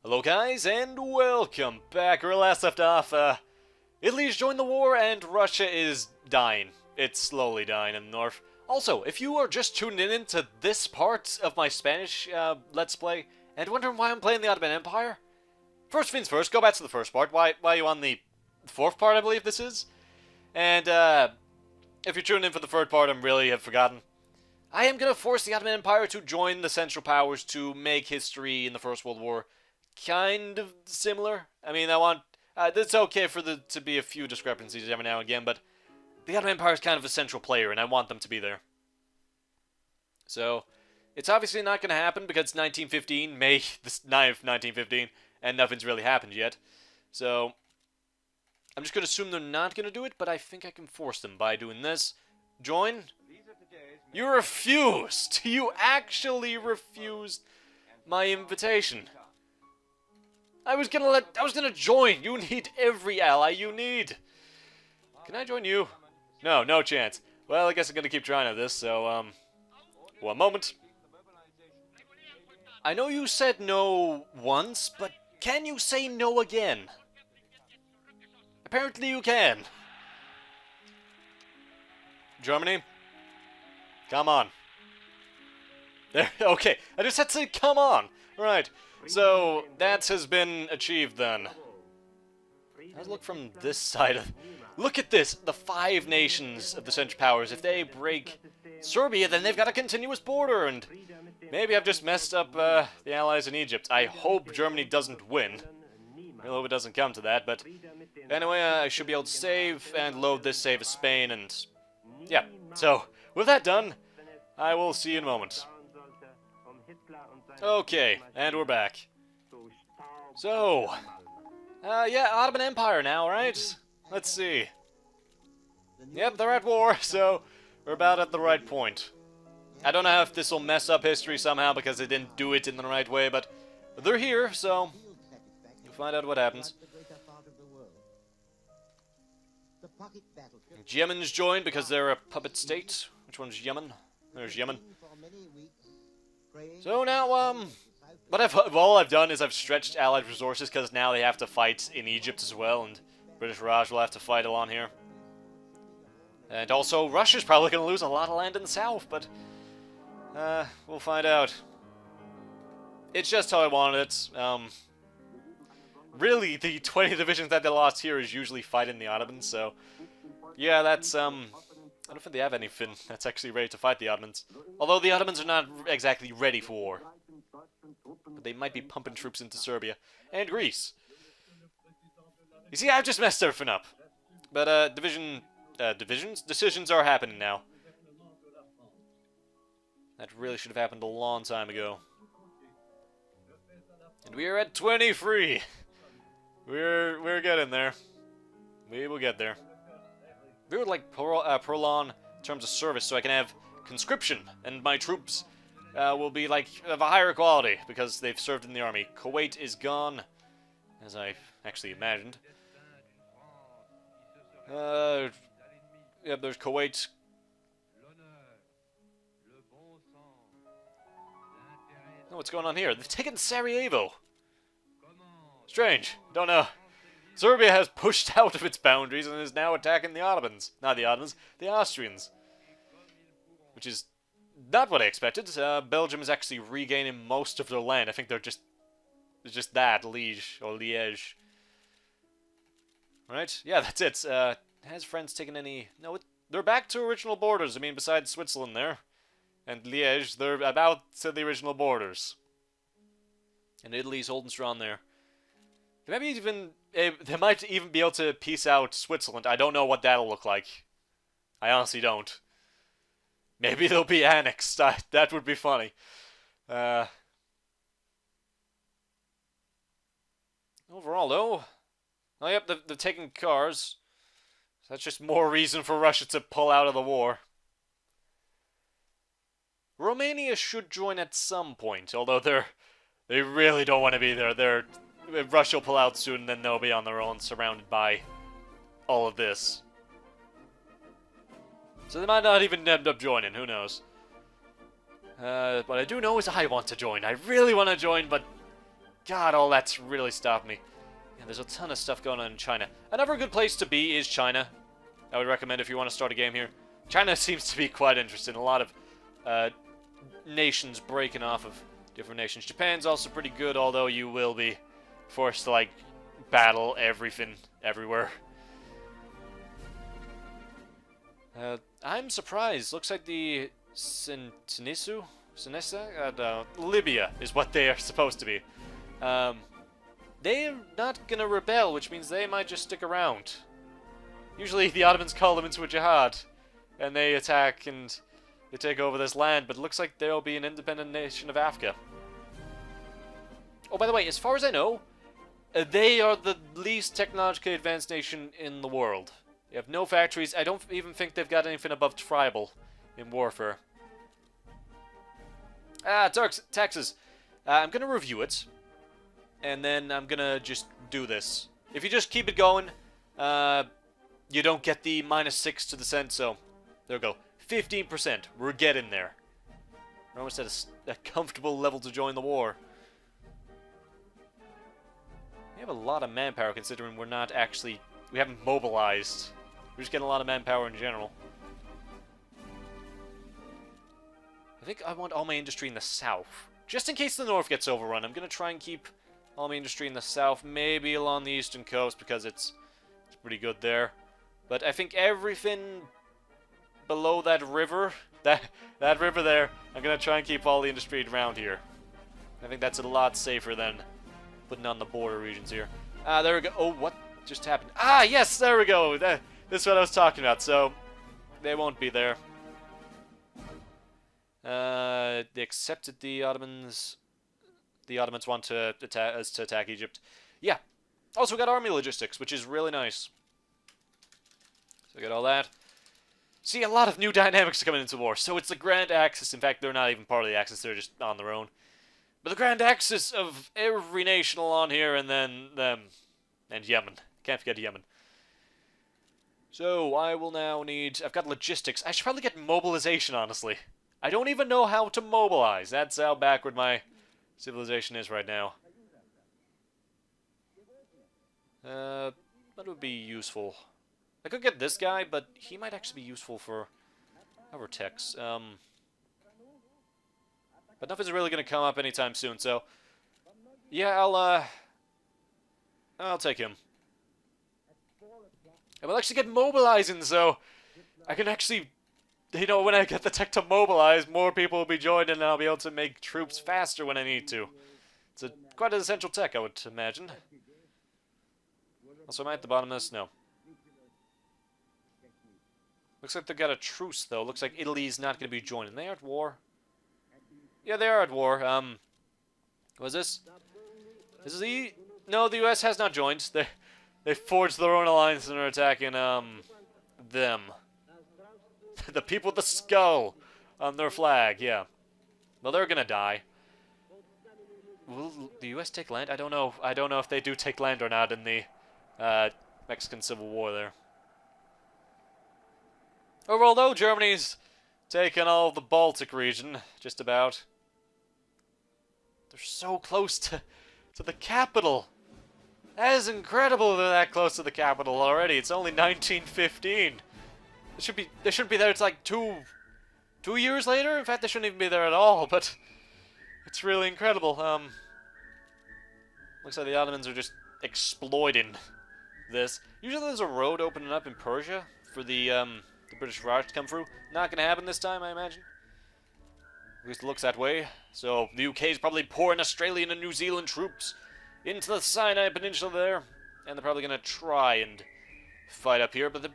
Hello guys, and welcome back. Where we last left off, Italy's joined the war, and Russia is dying. It's slowly dying in the north. Also, if you are just tuning in into this part of my Spanish Let's Play, and wondering why I'm playing the Ottoman Empire, first things first, go back to the first part. Why are you on the fourth part, I believe this is? And, if you're tuning in for the third part, I really have forgotten. I am going to force the Ottoman Empire to join the Central Powers to make history in the First World War kind of similar. I mean, I want... it's okay for there to be a few discrepancies every now and again, but the Ottoman Empire is kind of a central player, and I want them to be there. So, it's obviously not going to happen because it's 1915, May the 9th, 1915, and nothing's really happened yet. So, I'm just going to assume they're not going to do it, but I think I can force them by doing this. Join. You refused! You actually refused my invitation. I was gonna join. You need every ally you need. Can I join you? No, no chance. Well, I guess I'm gonna keep trying at this, so, one moment. I know you said no once, but can you say no again? Apparently you can. Germany? Come on. There, okay, I just had to say come on. Right. So, that has been achieved then. Let's look from this side. Look at this! The 5 nations of the Central Powers. If they break Serbia, then they've got a continuous border, and maybe I've just messed up the allies in Egypt. I hope Germany doesn't win. I hope it doesn't come to that, but anyway, I should be able to save and load this save as Spain, and yeah. So, with that done, I will see you in a moment. Okay, and we're back. So, yeah, Ottoman Empire now, right? Let's see. Yep, they're at war, so we're about at the right point. I don't know if this will mess up history somehow because they didn't do it in the right way, but they're here, so we'll find out what happens. Yemen's joined because they're a puppet state. Which one's Yemen? There's Yemen. So now, all I've done is I've stretched Allied resources because now they have to fight in Egypt as well, and British Raj will have to fight along here. And also, Russia's probably going to lose a lot of land in the south, but we'll find out. It's just how I wanted it. Really, the 20 divisions that they lost here is usually fighting the Ottomans, so yeah, that's I don't think they have anything that's actually ready to fight the Ottomans. Although the Ottomans are not exactly ready for war. But they might be pumping troops into Serbia. And Greece. You see, I've just messed everything up. But, decisions are happening now. That really should have happened a long time ago. And we are at 23. We're getting there. We will get there. We would like prolong terms of service so I can have conscription, and my troops will be like of a higher quality because they've served in the army. Kuwait is gone, as I actually imagined. Yep, there's Kuwait. Oh, what's going on here? They've taken Sarajevo. Strange. Don't know. Serbia has pushed out of its boundaries and is now attacking the Ottomans. Not the Ottomans, the Austrians. Which is not what I expected. Belgium is actually regaining most of their land. I think they're just that, Liège, or Liège. Right? Yeah, that's it. Has France taken any... No, they're back to original borders. I mean, besides Switzerland there. And Liège, they're about to the original borders. And Italy's holding strong there. Maybe even... They might even be able to piece out Switzerland. I don't know what that'll look like. I honestly don't. Maybe they'll be annexed. That would be funny. Overall, though... Oh, yep, they're taking cars. So that's just more reason for Russia to pull out of the war. Romania should join at some point, although they really don't want to be there. Russia will pull out soon, and then they'll be on their own, surrounded by all of this. So they might not even end up joining, who knows. What I do know is I want to join. I really want to join, but God, all that's really stopped me. Yeah, there's a ton of stuff going on in China. Another good place to be is China. I would recommend if you want to start a game here. China seems to be quite interesting. A lot of nations breaking off of different nations. Japan's also pretty good, although you will be forced to, like, battle everything everywhere. I'm surprised. Looks like the Sinisa, Libya is what they are supposed to be. They're not gonna rebel, which means they might just stick around. Usually the Ottomans call them into a jihad, and they attack and they take over this land, but it looks like they'll be an independent nation of Africa. Oh, by the way, as far as I know, they are the least technologically advanced nation in the world. They have no factories. I don't even think they've got anything above tribal in warfare. Taxes. I'm going to review it, and then I'm going to just do this. If you just keep it going, you don't get the -6 to the cent, so there we go. 15%. We're getting there. We're almost at a comfortable level to join the war. We have a lot of manpower considering we're not actually... We haven't mobilized. We're just getting a lot of manpower in general. I think I want all my industry in the south. Just in case the north gets overrun, I'm going to try and keep all my industry in the south. Maybe along the eastern coast because it's pretty good there. But I think everything below that river, that river there, I'm going to try and keep all the industry around here. I think that's a lot safer than putting on the border regions here. There we go. Oh, what just happened? Ah, yes, there we go. This is what I was talking about. So, they won't be there. They accepted the Ottomans. The Ottomans want us to attack Egypt. Yeah. Also, we got army logistics, which is really nice. So, we got all that. See, a lot of new dynamics coming into war. So, it's the Grand Axis. In fact, they're not even part of the Axis. They're just on their own. But the Grand Axis of every nation along here, and then them. And Yemen. Can't forget Yemen. So, I will now need... I've got logistics. I should probably get mobilization, honestly. I don't even know how to mobilize. That's how backward my civilization is right now. That would be useful. I could get this guy, but he might actually be useful for our techs. But nothing's really going to come up anytime soon, so... Yeah, I'll take him. And we'll actually get mobilizing, so... I can actually... You know, when I get the tech to mobilize, more people will be joining, and I'll be able to make troops faster when I need to. It's quite an essential tech, I would imagine. Also, am I at the bottom of this? No. Looks like they've got a truce, though. Looks like Italy's not going to be joining. They are at war. Yeah, they are at war. What is this? This is the... No, the US has not joined. They forged their own alliance and are attacking, them. The people with the skull on their flag, yeah. Well, they're gonna die. Will the US take land? I don't know. I don't know if they do take land or not in the Mexican Civil War there. Overall, though, Germany's taken all the Baltic region, just about. They're so close to the capital. That is incredible they're that close to the capital already. It's only 1915. They shouldn't be there. It's like two years later. In fact, they shouldn't even be there at all. But it's really incredible. Looks like the Ottomans are just exploiting this. Usually, there's a road opening up in Persia for the British Raj to come through. Not gonna happen this time, I imagine. At least it looks that way. So the UK is probably pouring Australian and New Zealand troops into the Sinai Peninsula there, and they're probably gonna try and fight up here. But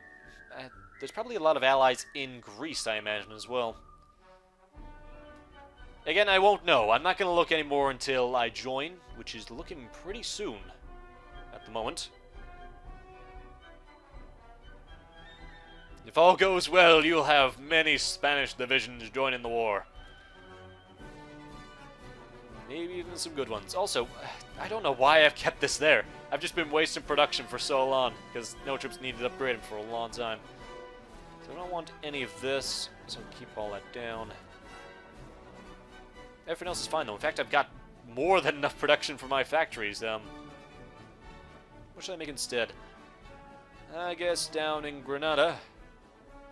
there's probably a lot of allies in Greece, I imagine, as well. Again, I won't know. I'm not going to look anymore until I join, which is looking pretty soon at the moment. If all goes well, you'll have many Spanish divisions joining the war. Maybe even some good ones. Also, I don't know why I've kept this there. I've just been wasting production for so long, because no troops needed upgrading for a long time. So I don't want any of this, so keep all that down. Everything else is fine, though. In fact, I've got more than enough production for my factories. What should I make instead? I guess down in Granada.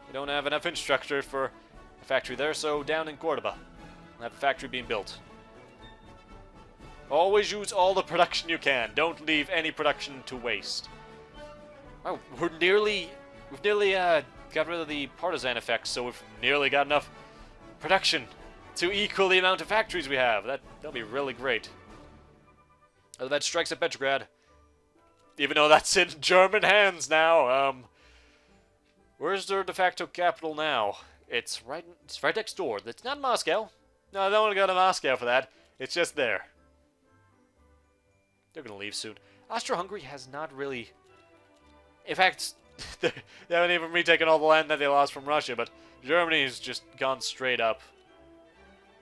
We don't have enough infrastructure for a factory there, so down in Cordoba. I'll have a factory being built. Always use all the production you can. Don't leave any production to waste. Wow, we've nearly got rid of the partisan effects, so we've nearly got enough production to equal the amount of factories we have. That'll be really great. Oh, that strikes at Petrograd. Even though that's in German hands now. Where's their de facto capital now? It's right next door. It's not Moscow. No, I don't want to go to Moscow for that. It's just there. They're gonna leave soon. Austria-Hungary has not really... In fact, they haven't even retaken all the land that they lost from Russia, but Germany's just gone straight up.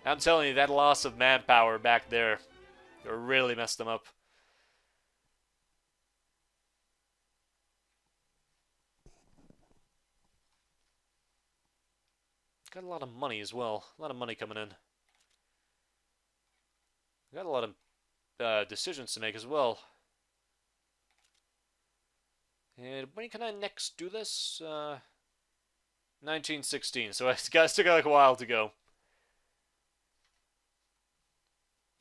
I'm telling you, that loss of manpower back there really messed them up. Got a lot of money as well. A lot of money coming in. Got a lot of decisions to make as well. And when can I next do this? 1916. So I still got like a while to go.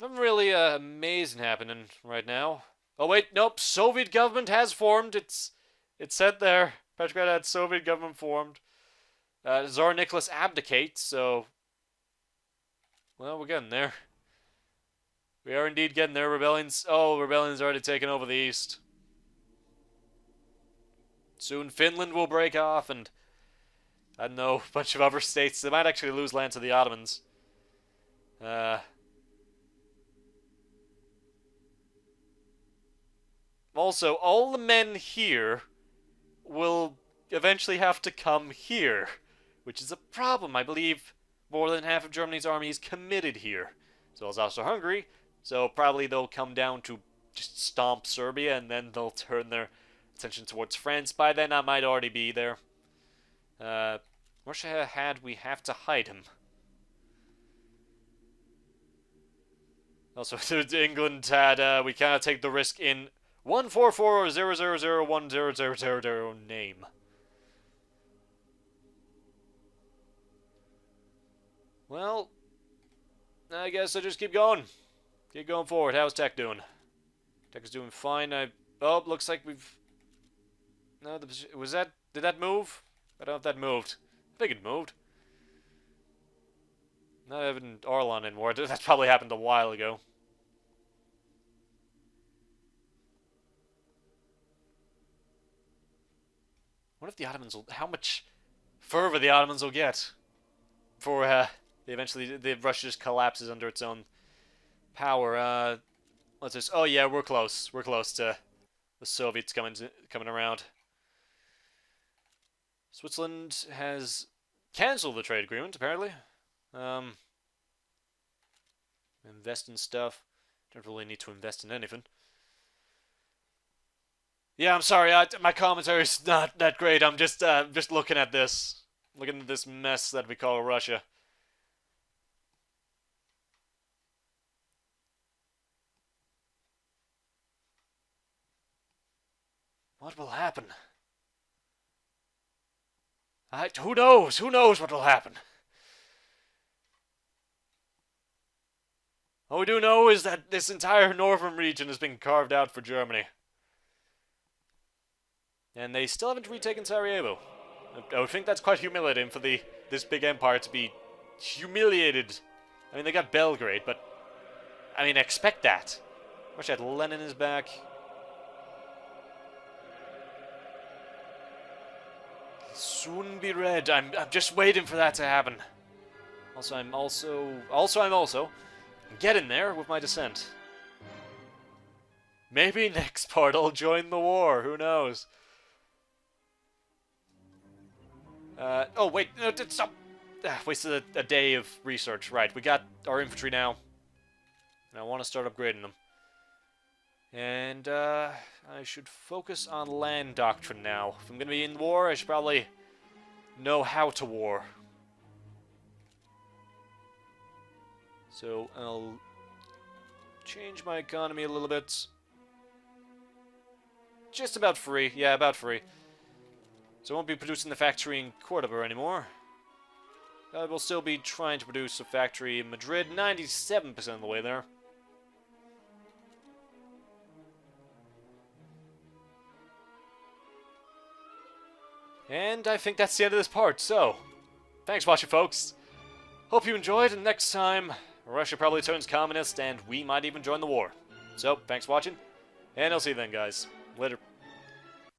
Nothing really amazing happening right now. Oh wait, nope. Soviet government has formed. It's said there. Petrograd had Soviet government formed. Tsar Nicholas abdicates. So, well, we're getting there. We are indeed getting there. Rebellion's already taken over the east. Soon Finland will break off, and I don't know, a bunch of other states. They might actually lose land to the Ottomans. Also, all the men here will eventually have to come here, which is a problem. I believe more than half of Germany's army is committed here. So is Austria-Hungary. So probably they'll come down to just stomp Serbia, and then they'll turn their attention towards France. By then, I might already be there. Russia we have to hide him. Also, England had, we cannot take the risk in 14400010000 name. Well, I guess I just keep going. Keep going forward. How's tech doing? Tech is doing fine. Oh, looks like we've... No, was that... Did that move? I don't know if that moved. I think it moved. Not having Orlan anymore. That probably happened a while ago. What if the Ottomans will... How much further the Ottomans will get before Russia just collapses under its own power. What's this? Oh yeah, we're close. We're close to the Soviets coming around. Switzerland has cancelled the trade agreement, apparently. Invest in stuff. Don't really need to invest in anything. Yeah, I'm sorry. My commentary's not that great. I'm just looking at this mess that we call Russia. What will happen? Who knows? Who knows what will happen? All we do know is that this entire northern region has been carved out for Germany. And they still haven't retaken Sarajevo. I would think that's quite humiliating for this big empire to be humiliated. I mean, they got Belgrade, but... I mean, expect that. Wish I had Lenin is back. Soon be red. I'm just waiting for that to happen. I'm also getting there with my dissent. Maybe next part I'll join the war. Who knows? Oh wait, no, stop. Wasted a day of research. Right, we got our infantry now, and I want to start upgrading them. And I should focus on land doctrine now. If I'm gonna be in war, I should probably know how to war. So I'll change my economy a little bit. Just about free. Yeah, about free. So I won't be producing the factory in Cordoba anymore. I will still be trying to produce a factory in Madrid, 97% of the way there. And I think that's the end of this part, so thanks for watching, folks. Hope you enjoyed, and next time, Russia probably turns communist, and we might even join the war. So, thanks for watching, and I'll see you then, guys. Later.